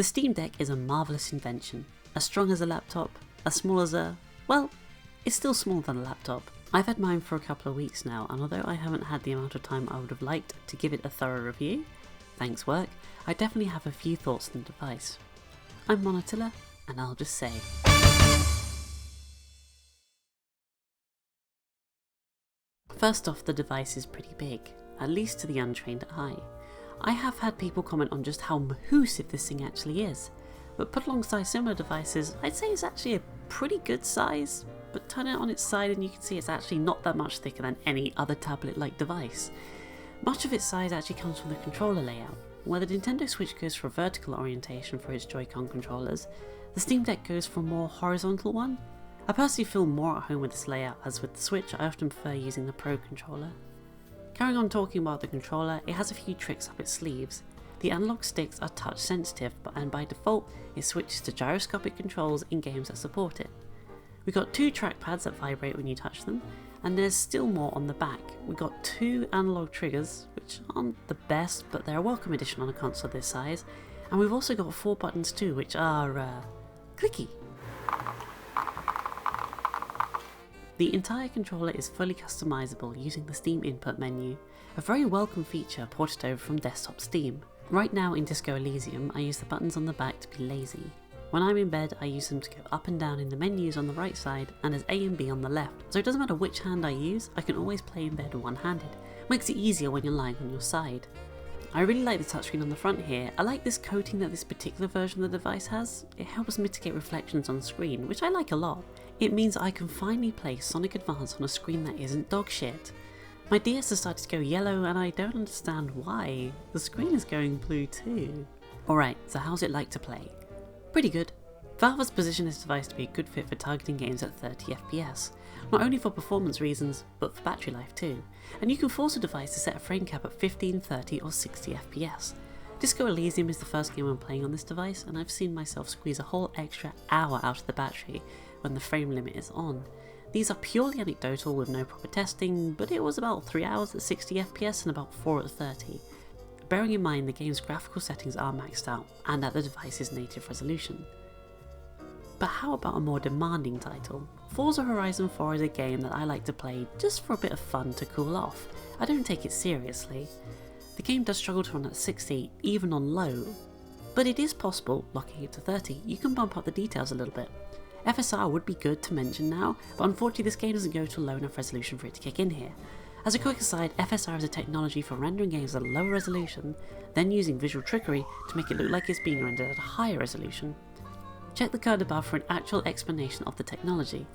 The Steam Deck is a marvellous invention. As strong as a laptop, as small as well, it's still smaller than a laptop. I've had mine for a couple of weeks now, and although I haven't had the amount of time I would have liked to give it a thorough review, thanks work, I definitely have a few thoughts on the device. I'm Monatilla, and I'll just say. First off, the device is pretty big, at least to the untrained eye. I have had people comment on just how mahoosive this thing actually is, but put alongside similar devices, I'd say it's actually a pretty good size, but turn it on its side and you can see it's actually not that much thicker than any other tablet-like device. Much of its size actually comes from the controller layout. Where the Nintendo Switch goes for a vertical orientation for its Joy-Con controllers, the Steam Deck goes for a more horizontal one. I personally feel more at home with this layout, as with the Switch I often prefer using the Pro controller. Carrying on talking about the controller, it has a few tricks up its sleeves. The analog sticks are touch sensitive, and by default it switches to gyroscopic controls in games that support it. We've got 2 trackpads that vibrate when you touch them, and there's still more on the back. We've got 2 analog triggers, which aren't the best, but they're a welcome addition on a console this size, and we've also got 4 buttons too, which are clicky. The entire controller is fully customizable using the Steam input menu, a very welcome feature ported over from desktop Steam. Right now in Disco Elysium, I use the buttons on the back to be lazy. When I'm in bed, I use them to go up and down in the menus on the right side and as A and B on the left, so it doesn't matter which hand I use, I can always play in bed one-handed. Makes it easier when you're lying on your side. I really like the touchscreen on the front here. I like this coating that this particular version of the device has. It helps mitigate reflections on the screen, which I like a lot. It means I can finally play Sonic Advance on a screen that isn't dog shit. My DS has started to go yellow and I don't understand why. The screen is going blue too. Alright, so how's it like to play? Pretty good. Valve has positioned this device to be a good fit for targeting games at 30 FPS, not only for performance reasons, but for battery life too, and you can force a device to set a frame cap at 15, 30 or 60 FPS. Disco Elysium is the first game I'm playing on this device, and I've seen myself squeeze a whole extra hour out of the battery when the frame limit is on. These are purely anecdotal with no proper testing, but it was about 3 hours at 60 FPS and about 4 at 30. Bearing in mind the game's graphical settings are maxed out, and at the device's native resolution. But how about a more demanding title? Forza Horizon 4 is a game that I like to play just for a bit of fun to cool off. I don't take it seriously. The game does struggle to run at 60, even on low, but it is possible, locking it to 30, you can bump up the details a little bit. FSR would be good to mention now, but unfortunately this game doesn't go to a low enough resolution for it to kick in here. As a quick aside, FSR is a technology for rendering games at a lower resolution, then using visual trickery to make it look like it's being rendered at a higher resolution. Check the card above for an actual explanation of the technology.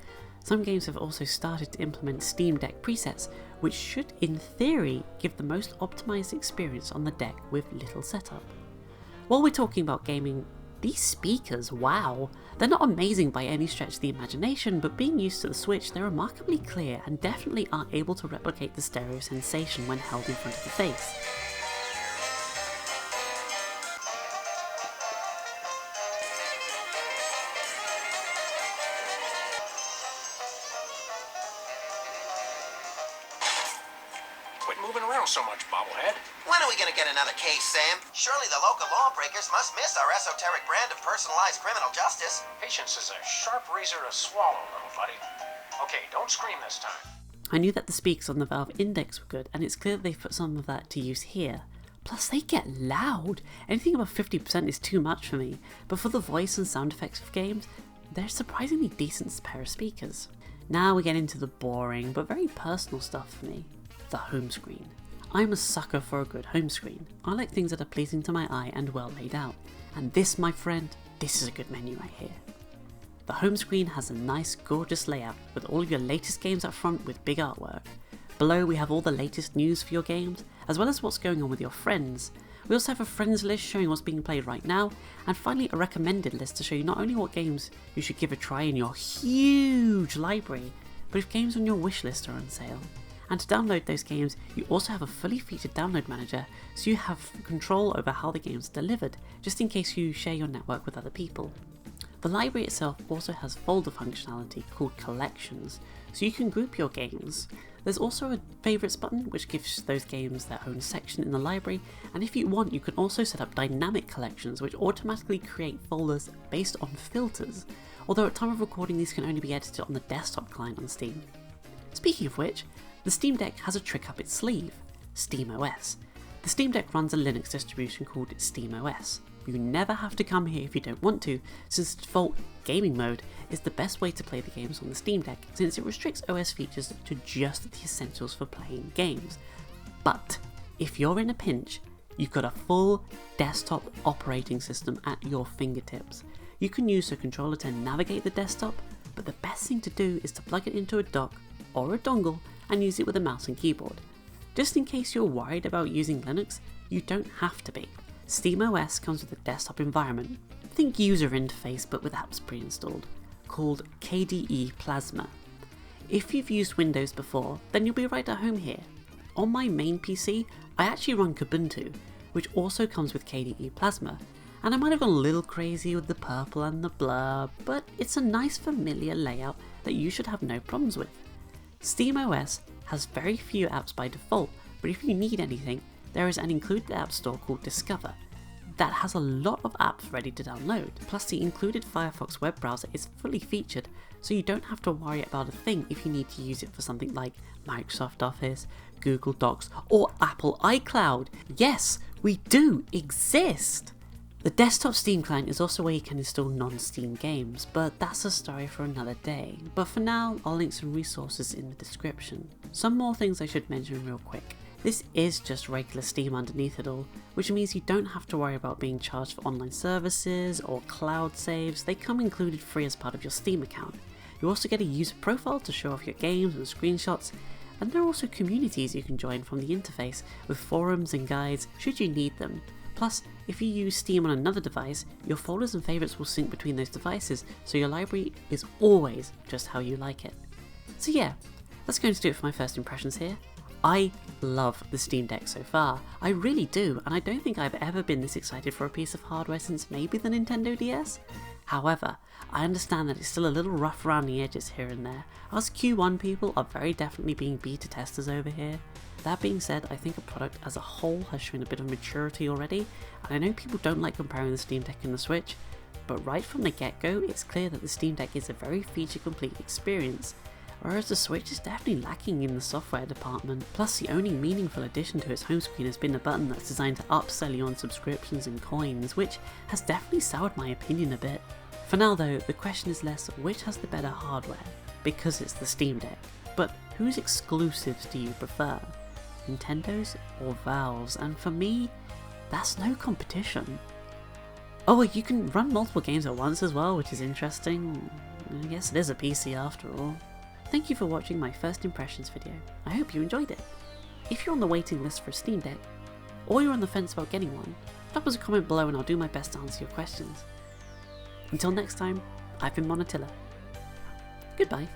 Some games have also started to implement Steam Deck presets, which should, in theory, give the most optimized experience on the deck with little setup. While we're talking about gaming, these speakers, wow! They're not amazing by any stretch of the imagination, but being used to the Switch, they're remarkably clear and definitely are able to replicate the stereo sensation when held in front of the face. Quit moving around so much, bobblehead. When are we gonna get another case, Sam? Surely the local lawbreakers must miss our esoteric brand of personalized criminal justice. Patience is a sharp razor to swallow, little buddy. Okay, don't scream this time. I knew that the speakers on the Valve Index were good, and it's clear that they've put some of that to use here. Plus they get loud! Anything above 50% is too much for me, but for the voice and sound effects of games, they're a surprisingly decent pair of speakers. Now we get into the boring, but very personal stuff for me. The home screen. I'm a sucker for a good home screen. I like things that are pleasing to my eye and well laid out. And this, my friend, this is a good menu right here. The home screen has a nice, gorgeous layout with all of your latest games up front with big artwork. Below we have all the latest news for your games, as well as what's going on with your friends. We also have a friends list showing what's being played right now, and finally a recommended list to show you not only what games you should give a try in your huge library, but if games on your wish list are on sale. And to download those games, you also have a fully featured download manager, so you have control over how the games are delivered, just in case you share your network with other people. The library itself also has folder functionality called collections, so you can group your games. There's also a favourites button which gives those games their own section in the library, and if you want you can also set up dynamic collections which automatically create folders based on filters, although at time of recording these can only be edited on the desktop client on Steam. Speaking of which, the Steam Deck has a trick up its sleeve, SteamOS. The Steam Deck runs a Linux distribution called SteamOS. You never have to come here if you don't want to, since the default gaming mode is the best way to play the games on the Steam Deck, since it restricts OS features to just the essentials for playing games. But if you're in a pinch, you've got a full desktop operating system at your fingertips. You can use the controller to navigate the desktop, but the best thing to do is to plug it into a dock or a dongle and use it with a mouse and keyboard. Just in case you're worried about using Linux, you don't have to be. SteamOS comes with a desktop environment, think user interface but with apps pre-installed, called KDE Plasma. If you've used Windows before, then you'll be right at home here. On my main PC, I actually run Kubuntu, which also comes with KDE Plasma, and I might have gone a little crazy with the purple and the blur, but it's a nice familiar layout that you should have no problems with. SteamOS has very few apps by default, but if you need anything, there is an included app store called Discover that has a lot of apps ready to download, plus the included Firefox web browser is fully featured, so you don't have to worry about a thing if you need to use it for something like Microsoft Office, Google Docs, or Apple iCloud. Yes, we do exist! The desktop Steam client is also where you can install non-Steam games, but that's a story for another day. But for now, I'll link some resources in the description. Some more things I should mention real quick. This is just regular Steam underneath it all, which means you don't have to worry about being charged for online services or cloud saves. They come included free as part of your Steam account. You also get a user profile to show off your games and screenshots, and there are also communities you can join from the interface with forums and guides should you need them. Plus, if you use Steam on another device, your folders and favourites will sync between those devices, so your library is always just how you like it. So yeah, that's going to do it for my first impressions here. I love the Steam Deck so far, I really do, and I don't think I've ever been this excited for a piece of hardware since maybe the Nintendo DS. However, I understand that it's still a little rough around the edges here and there. Us Q1 people are very definitely being beta testers over here. That being said, I think a product as a whole has shown a bit of maturity already, and I know people don't like comparing the Steam Deck and the Switch, but right from the get-go it's clear that the Steam Deck is a very feature-complete experience, whereas the Switch is definitely lacking in the software department. Plus, the only meaningful addition to its home screen has been a button that's designed to upsell you on subscriptions and coins, which has definitely soured my opinion a bit. For now though, the question is less which has the better hardware, because it's the Steam Deck, but whose exclusives do you prefer? Nintendo's or Valve's? And for me, that's no competition. Oh, you can run multiple games at once as well, which is interesting. I guess it is a PC after all. Thank you for watching my first impressions video. I hope you enjoyed it. If you're on the waiting list for a Steam Deck, or you're on the fence about getting one, drop us a comment below and I'll do my best to answer your questions. Until next time, I've been Monatilla. Goodbye.